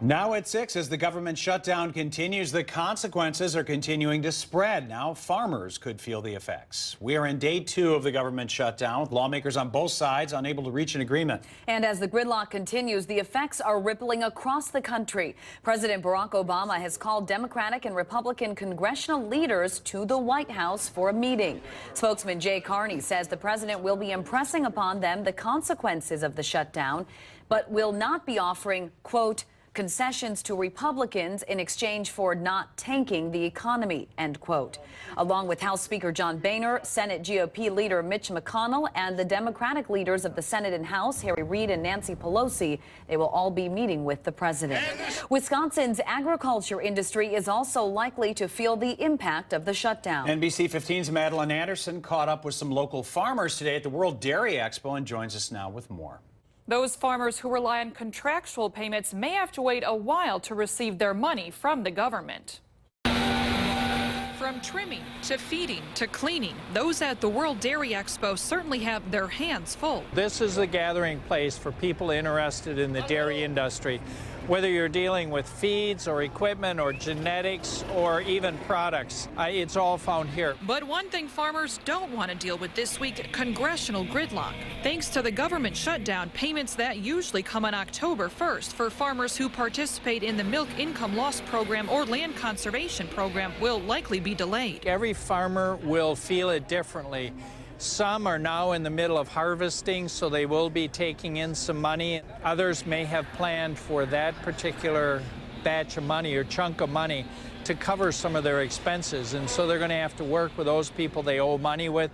Now at 6, as the government shutdown continues, the consequences are continuing to spread. Now farmers could feel the effects. We are in day 2 of the government shutdown, with lawmakers on both sides unable to reach an agreement. And as the gridlock continues, the effects are rippling across the country. President Barack Obama has called Democratic and Republican congressional leaders to the White House for a meeting. Spokesman Jay Carney says the president will be impressing upon them the consequences of the shutdown, but will not be offering, quote, concessions to Republicans in exchange for not tanking the economy, end quote. Along with House Speaker John Boehner, Senate GOP leader Mitch McConnell, and the Democratic leaders of the Senate and House, Harry Reid and Nancy Pelosi, they will all be meeting with the president. Wisconsin's agriculture industry is also likely to feel the impact of the shutdown. NBC 15's Madeline Anderson caught up with some local farmers today at the World Dairy Expo and joins us now with more. Those farmers who rely on contractual payments may have to wait a while to receive their money from the government. From trimming to feeding to cleaning, those at the World Dairy Expo certainly have their hands full. This is a gathering place for people interested in the dairy industry. Whether you're dealing with feeds or equipment or genetics or even products, it's all found here. But one thing farmers don't want to deal with this week, congressional gridlock. Thanks to the government shutdown, payments that usually come on October 1st for farmers who participate in the Milk Income Loss Program or Land Conservation Program will likely be delayed. Every farmer will feel it differently. Some are now in the middle of harvesting, so they will be taking in some money. Others may have planned for that particular batch of money or chunk of money to cover some of their expenses, and so they're going to have to work with those people they owe money with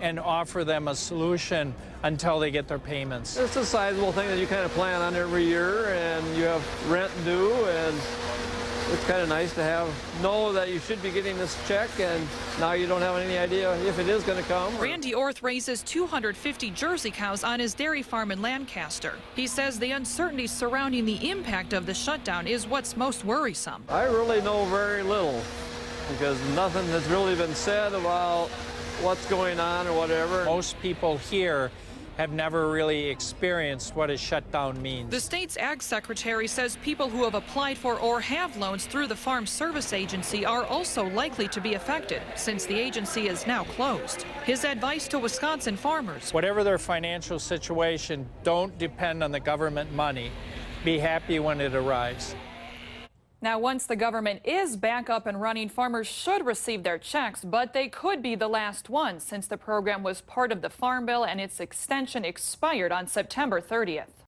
and offer them a solution until they get their payments. It's a sizable thing that you kind of plan on every year, and you have rent due, and it's kind of nice to know that you should be getting this check, and now you don't have any idea if it is going to come. Randy Orth raises 250 Jersey cows on his dairy farm in Lancaster. He says the uncertainty surrounding the impact of the shutdown is what's most worrisome. I really know very little because nothing has really been said about what's going on or whatever. Most people here have never really experienced what a shutdown means. The state's ag secretary says people who have applied for or have loans through the Farm Service Agency are also likely to be affected since the agency is now closed. His advice to Wisconsin farmers: whatever their financial situation, don't depend on the government money. Be happy when it arrives. Now, once the government is back up and running, farmers should receive their checks, but they could be the last ones since the program was part of the Farm Bill and its extension expired on September 30th.